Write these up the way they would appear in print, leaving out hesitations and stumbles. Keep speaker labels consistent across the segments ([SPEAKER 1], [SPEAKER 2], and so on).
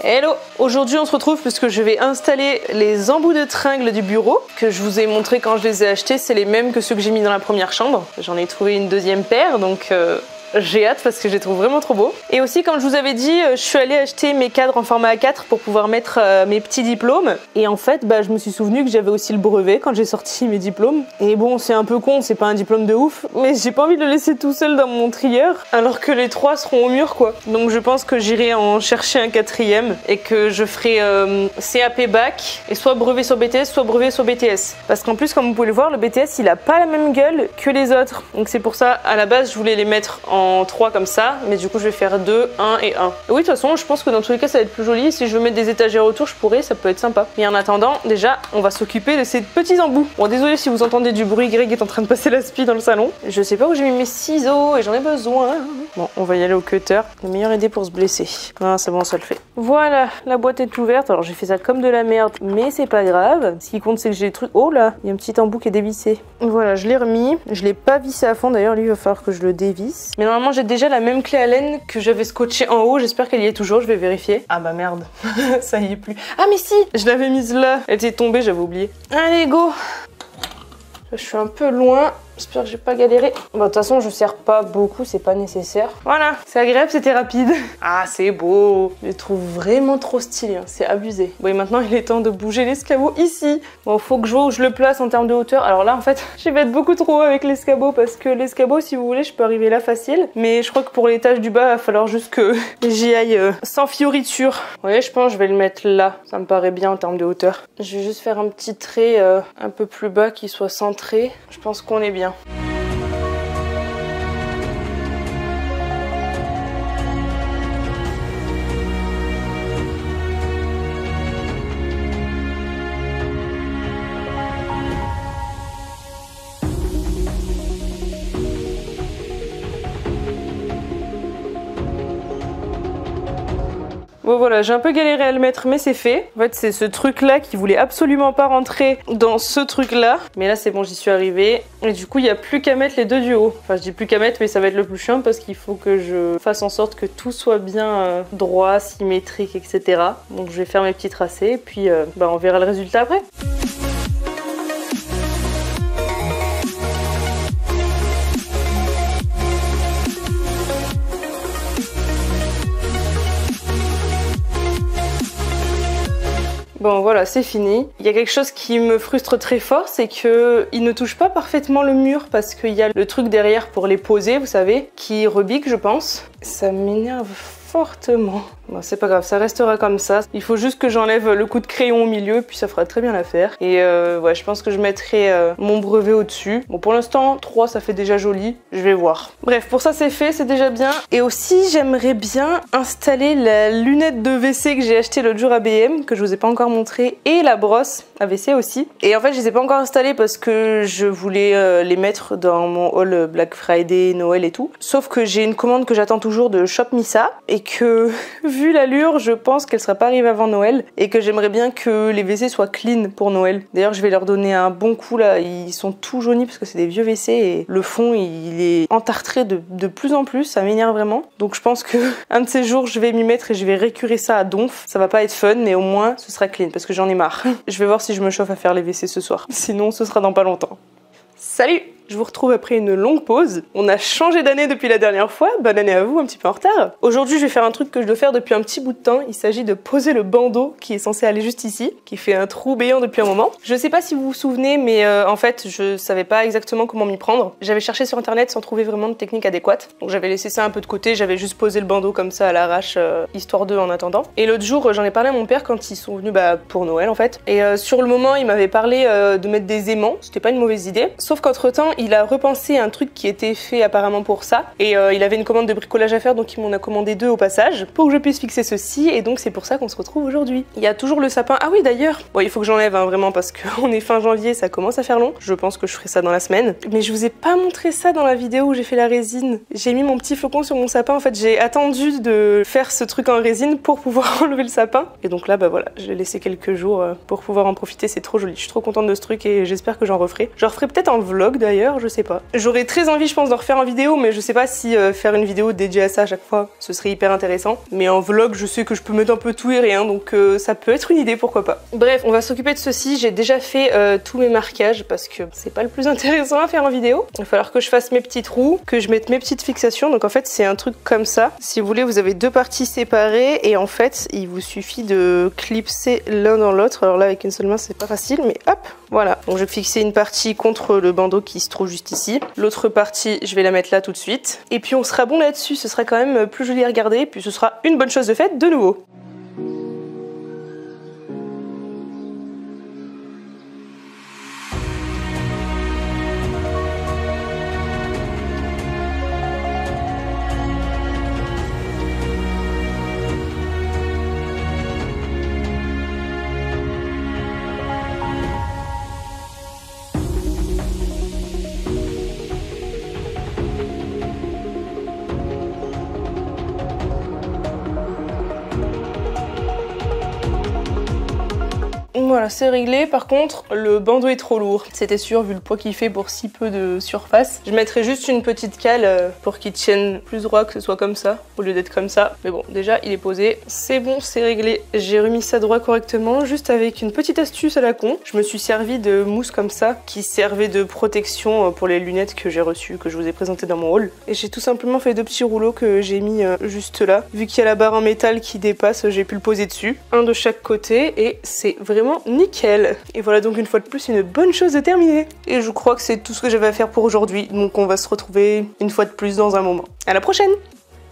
[SPEAKER 1] Hello! Aujourd'hui on se retrouve puisque je vais installer les embouts de tringles du bureau que je vous ai montré quand je les ai achetés. C'est les mêmes que ceux que j'ai mis dans la première chambre. J'en ai trouvé une deuxième paire donc j'ai hâte parce que je les trouve vraiment trop beaux. Et aussi, comme je vous avais dit, je suis allée acheter mes cadres en format A4 pour pouvoir mettre mes petits diplômes. Et en fait, je me suis souvenu que j'avais aussi le brevet quand j'ai sorti mes diplômes. Et bon, c'est un peu con, c'est pas un diplôme de ouf, mais j'ai pas envie de le laisser tout seul dans mon trieur, alors que les trois seront au mur, quoi. Donc je pense que j'irai en chercher un quatrième et que je ferai CAP bac et soit brevet sur BTS, soit brevet sur BTS. Parce qu'en plus, comme vous pouvez le voir, le BTS, il a pas la même gueule que les autres. Donc c'est pour ça, à la base, je voulais les mettre en 3 comme ça, mais du coup je vais faire 2, 1 et 1. Et oui, de toute façon, je pense que dans tous les cas ça va être plus joli. Si je veux mettre des étagères autour, je pourrais, ça peut être sympa. Mais en attendant, déjà, on va s'occuper de ces petits embouts. Bon, désolé si vous entendez du bruit, Greg est en train de passer la spie dans le salon. Je sais pas où j'ai mis mes ciseaux et j'en ai besoin. Bon, on va y aller au cutter. La meilleure idée pour se blesser. Ah, c'est bon, ça le fait. Voilà, la boîte est ouverte. Alors j'ai fait ça comme de la merde, mais c'est pas grave. Ce qui compte, c'est que j'ai les trucs. Oh là, il y a un petit embout qui est dévissé. Voilà, je l'ai remis. Je l'ai pas vissé à fond d'ailleurs, lui il va falloir que je le dévisse. Mais normalement, j'ai déjà la même clé Allen que j'avais scotchée en haut. J'espère qu'elle y est toujours, je vais vérifier. Ah bah merde, ça y est plus. Ah mais si, je l'avais mise là. Elle était tombée, j'avais oublié. Allez, go. Je suis un peu loin. J'espère que j'ai pas galéré. Bon, de toute façon, je serre pas beaucoup, c'est pas nécessaire. Voilà, c'est agréable, c'était rapide. Ah, c'est beau. Je le trouve vraiment trop stylé, hein. C'est abusé. Bon, et maintenant, il est temps de bouger l'escabeau ici. Bon, faut que je vois où je le place en termes de hauteur. Alors là, en fait, je vais être beaucoup trop haut avec l'escabeau parce que l'escabeau, si vous voulez, je peux arriver là facile. Mais je crois que pour l'étage du bas, il va falloir juste que j'y aille sans fioriture. Ouais, je pense que je vais le mettre là. Ça me paraît bien en termes de hauteur. Je vais juste faire un petit trait un peu plus bas qui soit centré. Je pense qu'on est bien. Bon voilà, j'ai un peu galéré à le mettre mais c'est fait. En fait c'est ce truc là qui voulait absolument pas rentrer dans ce truc là. Mais là c'est bon, j'y suis arrivée. Et du coup il n'y a plus qu'à mettre les deux du haut. Enfin je dis plus qu'à mettre mais ça va être le plus chiant parce qu'il faut que je fasse en sorte que tout soit bien droit, symétrique, etc. Donc je vais faire mes petits tracés et puis on verra le résultat après. Bon voilà, c'est fini. Il y a quelque chose qui me frustre très fort, c'est que il ne touche pas parfaitement le mur parce qu'il y a le truc derrière pour les poser, vous savez, qui rebique je pense. Ça m'énerve fortement. Bon, c'est pas grave, ça restera comme ça. Il faut juste que j'enlève le coup de crayon au milieu, puis ça fera très bien l'affaire. Et ouais, je pense que je mettrai mon brevet au-dessus. Bon, pour l'instant, 3, ça fait déjà joli. Je vais voir. Bref, pour ça, c'est fait, c'est déjà bien. Et aussi, j'aimerais bien installer la lunette de WC que j'ai achetée l'autre jour à BM, que je vous ai pas encore montré, et la brosse à WC aussi. Et en fait, je les ai pas encore installées parce que je voulais les mettre dans mon haul Black Friday, Noël et tout. Sauf que j'ai une commande que j'attends toujours de Shop Missa, et que, vu l'allure, je pense qu'elle sera pas arrivée avant Noël et que j'aimerais bien que les WC soient clean pour Noël. D'ailleurs, je vais leur donner un bon coup là. Ils sont tout jaunis parce que c'est des vieux WC et le fond il est entartré de plus en plus. Ça m'énerve vraiment. Donc je pense que un de ces jours, je vais m'y mettre et je vais récurer ça à donf. Ça va pas être fun, mais au moins ce sera clean parce que j'en ai marre. Je vais voir si je me chauffe à faire les WC ce soir. Sinon, ce sera dans pas longtemps. Salut! Je vous retrouve après une longue pause. On a changé d'année depuis la dernière fois. Bonne année à vous, un petit peu en retard. Aujourd'hui, je vais faire un truc que je dois faire depuis un petit bout de temps. Il s'agit de poser le bandeau qui est censé aller juste ici, qui fait un trou béant depuis un moment. Je sais pas si vous vous souvenez, mais en fait, je savais pas exactement comment m'y prendre. J'avais cherché sur internet sans trouver vraiment de technique adéquate. Donc j'avais laissé ça un peu de côté. J'avais juste posé le bandeau comme ça à l'arrache, histoire d'eux en attendant. Et l'autre jour, j'en ai parlé à mon père quand ils sont venus pour Noël en fait. Et sur le moment, il m'avait parlé de mettre des aimants. C'était pas une mauvaise idée. Sauf qu'entre temps, il a repensé un truc qui était fait apparemment pour ça. Et il avait une commande de bricolage à faire, donc il m'en a commandé 2 au passage pour que je puisse fixer ceci. Et donc c'est pour ça qu'on se retrouve aujourd'hui. Il y a toujours le sapin. Ah oui d'ailleurs, bon il faut que j'enlève vraiment parce qu'on est fin janvier, ça commence à faire long. Je pense que je ferai ça dans la semaine. Mais je vous ai pas montré ça dans la vidéo où j'ai fait la résine. J'ai mis mon petit flocon sur mon sapin. En fait j'ai attendu de faire ce truc en résine pour pouvoir enlever le sapin. Et donc là bah voilà, je l'ai laissé quelques jours pour pouvoir en profiter. C'est trop joli. Je suis trop contente de ce truc et j'espère que j'en referai. Je referai peut-être en vlog d'ailleurs. l'intérieur, je sais pas. J'aurais très envie je pense d'en refaire en vidéo, mais je sais pas si faire une vidéo dédiée à ça à chaque fois, ce serait hyper intéressant. Mais en vlog, je sais que je peux mettre un peu tout et rien, donc ça peut être une idée, pourquoi pas. Bref, on va s'occuper de ceci. J'ai déjà fait tous mes marquages parce que c'est pas le plus intéressant à faire en vidéo. Il va falloir que je fasse mes petits trous, que je mette mes petites fixations. Donc en fait, c'est un truc comme ça. Si vous voulez, vous avez deux parties séparées et en fait, il vous suffit de clipser l'un dans l'autre. Alors là, avec une seule main, c'est pas facile, mais hop, voilà. Donc je vais fixer une partie contre le bandeau qui se trouve juste ici. L'autre partie, je vais la mettre là tout de suite. Et puis on sera bon là-dessus. Ce sera quand même plus joli à regarder. Puis ce sera une bonne chose de faite de nouveau. Voilà, c'est réglé. Par contre, le bandeau est trop lourd. C'était sûr, vu le poids qu'il fait pour si peu de surface. Je mettrai juste une petite cale pour qu'il tienne plus droit, que ce soit comme ça, au lieu d'être comme ça. Mais bon, déjà, il est posé. C'est bon, c'est réglé. J'ai remis ça droit correctement, juste avec une petite astuce à la con. Je me suis servi de mousse comme ça, qui servait de protection pour les lunettes que j'ai reçues, que je vous ai présentées dans mon haul. Et j'ai tout simplement fait deux petits rouleaux que j'ai mis juste là. Vu qu'il y a la barre en métal qui dépasse, j'ai pu le poser dessus. Un de chaque côté, et c'est vraiment nickel. Et voilà donc une fois de plus une bonne chose de terminer. Et je crois que c'est tout ce que j'avais à faire pour aujourd'hui. Donc on va se retrouver une fois de plus dans un moment. À la prochaine!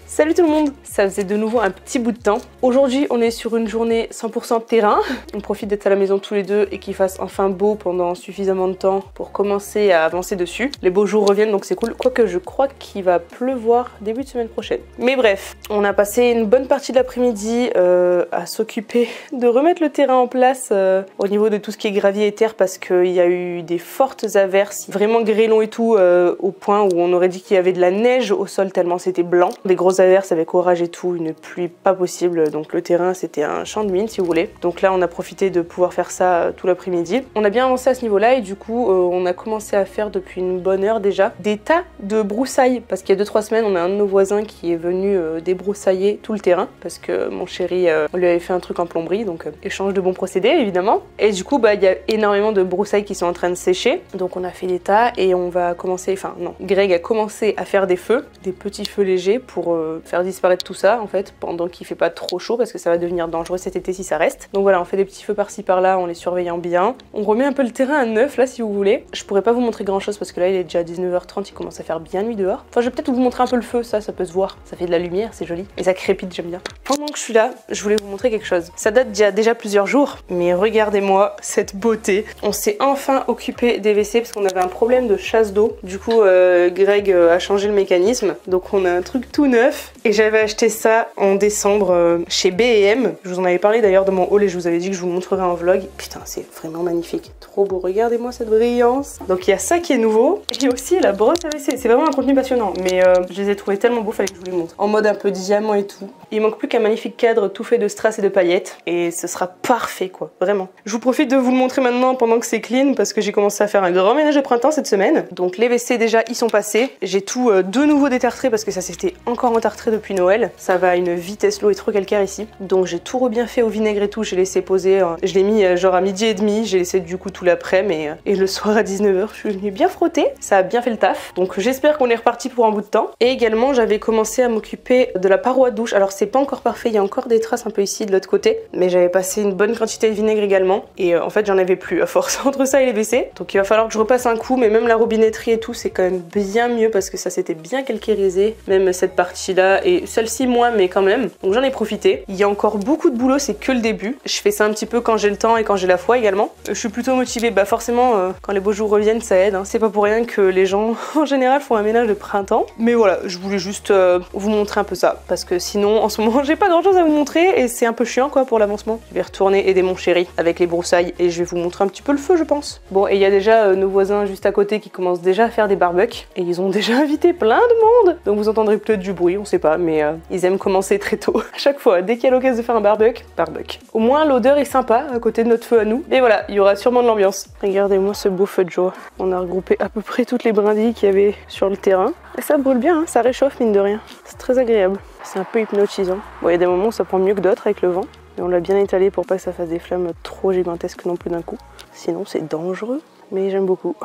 [SPEAKER 1] Salut tout le monde! Ça faisait de nouveau un petit bout de temps. Aujourd'hui, on est sur une journée 100% terrain. On profite d'être à la maison tous les deux et qu'il fasse enfin beau pendant suffisamment de temps pour commencer à avancer dessus. Les beaux jours reviennent donc c'est cool. Quoique je crois qu'il va pleuvoir début de semaine prochaine. Mais bref, on a passé une bonne partie de l'après-midi à s'occuper de remettre le terrain en place au niveau de tout ce qui est gravier et terre parce qu'il y a eu des fortes averses, vraiment grêlons et tout, au point où on aurait dit qu'il y avait de la neige au sol tellement c'était blanc. Des grosses averses avec orage et tout, une pluie pas possible, donc le terrain c'était un champ de mine si vous voulez. Donc là on a profité de pouvoir faire ça tout l'après-midi. On a bien avancé à ce niveau là et du coup on a commencé à faire depuis une bonne heure déjà des tas de broussailles parce qu'il y a 2-3 semaines on a un de nos voisins qui est venu débroussailler tout le terrain parce que mon chéri on lui avait fait un truc en plomberie, donc échange de bons procédés évidemment. Et du coup il y a énormément de broussailles qui sont en train de sécher, donc on a fait des tas et on va commencer, enfin non, Greg a commencé à faire des feux, des petits feux légers pour faire disparaître tout ça en fait pendant qu'il fait pas trop chaud parce que ça va devenir dangereux cet été si ça reste. Donc voilà, on fait des petits feux par-ci par-là en les surveillant bien. On remet un peu le terrain à neuf là si vous voulez. Je pourrais pas vous montrer grand chose parce que là il est déjà 19h30, il commence à faire bien nuit dehors. Enfin je vais peut-être vous montrer un peu le feu, ça peut se voir. Ça fait de la lumière, c'est joli. Et ça crépite, j'aime bien. Pendant que je suis là, je voulais vous montrer quelque chose. Ça date d'il y a déjà plusieurs jours, mais regardez-moi cette beauté. On s'est enfin occupé des WC parce qu'on avait un problème de chasse d'eau. Du coup Greg a changé le mécanisme. Donc on a un truc tout neuf. Et j'avais acheté ça en décembre chez B&M. Je vous en avais parlé d'ailleurs dans mon haul et je vous avais dit que je vous montrerai en vlog. Putain, c'est vraiment magnifique. Trop beau. Regardez-moi cette brillance. Donc il y a ça qui est nouveau. Et aussi la brosse à WC. C'est vraiment un contenu passionnant. Mais je les ai trouvés tellement beaux, fallait que je vous les montre. En mode un peu diamant et tout. Il manque plus qu'un magnifique cadre tout fait de strass et de paillettes. Et ce sera parfait quoi. Vraiment. Je vous profite de vous le montrer maintenant pendant que c'est clean parce que j'ai commencé à faire un grand ménage de printemps cette semaine. Donc les WC déjà ils sont passés. J'ai tout de nouveau détartré parce que ça s'était encore entartré depuis Noël. Ça va à une vitesse, l'eau est trop calcaire ici. Donc j'ai tout bien fait au vinaigre et tout, j'ai laissé poser, je l'ai mis genre à 12h30, j'ai laissé du coup tout l'après-midi et le soir à 19h, je suis venue bien frotter, ça a bien fait le taf. Donc j'espère qu'on est reparti pour un bout de temps. Et également j'avais commencé à m'occuper de la paroi de douche, alors c'est pas encore parfait, il y a encore des traces un peu ici de l'autre côté, mais j'avais passé une bonne quantité de vinaigre également et en fait j'en avais plus à force entre ça et les WC. Donc il va falloir que je repasse un coup, mais même la robinetterie et tout c'est quand même bien mieux parce que ça s'était bien calcairisé, même cette partie là et celle-ci moins mais quand même, donc j'en ai profité. Il y a encore beaucoup de boulot, c'est que le début. Je fais ça un petit peu quand j'ai le temps et quand j'ai la foi également. Je suis plutôt motivée, bah forcément quand les beaux jours reviennent ça aide, hein. C'est pas pour rien que les gens en général font un ménage de printemps. Mais voilà, je voulais juste vous montrer un peu ça, parce que sinon en ce moment j'ai pas grand chose à vous montrer et c'est un peu chiant quoi pour l'avancement. Je vais retourner aider mon chéri avec les broussailles et je vais vous montrer un petit peu le feu je pense. Bon et il y a déjà nos voisins juste à côté qui commencent déjà à faire des barbecues et ils ont déjà invité plein de monde. Donc vous entendrez peut-être du bruit, on sait pas, mais ils aiment commencer très tôt. À chaque fois, dès qu'il y a l'occasion de faire un barbecue. Au moins l'odeur est sympa à côté de notre feu à nous. Et voilà, il y aura sûrement de l'ambiance. Regardez-moi ce beau feu de joie. On a regroupé à peu près toutes les brindilles qu'il y avait sur le terrain. Et ça brûle bien, hein, ça réchauffe mine de rien. C'est très agréable. C'est un peu hypnotisant. Bon, il y a des moments où ça prend mieux que d'autres avec le vent. Et on l'a bien étalé pour pas que ça fasse des flammes trop gigantesques non plus d'un coup. Sinon c'est dangereux, mais j'aime beaucoup.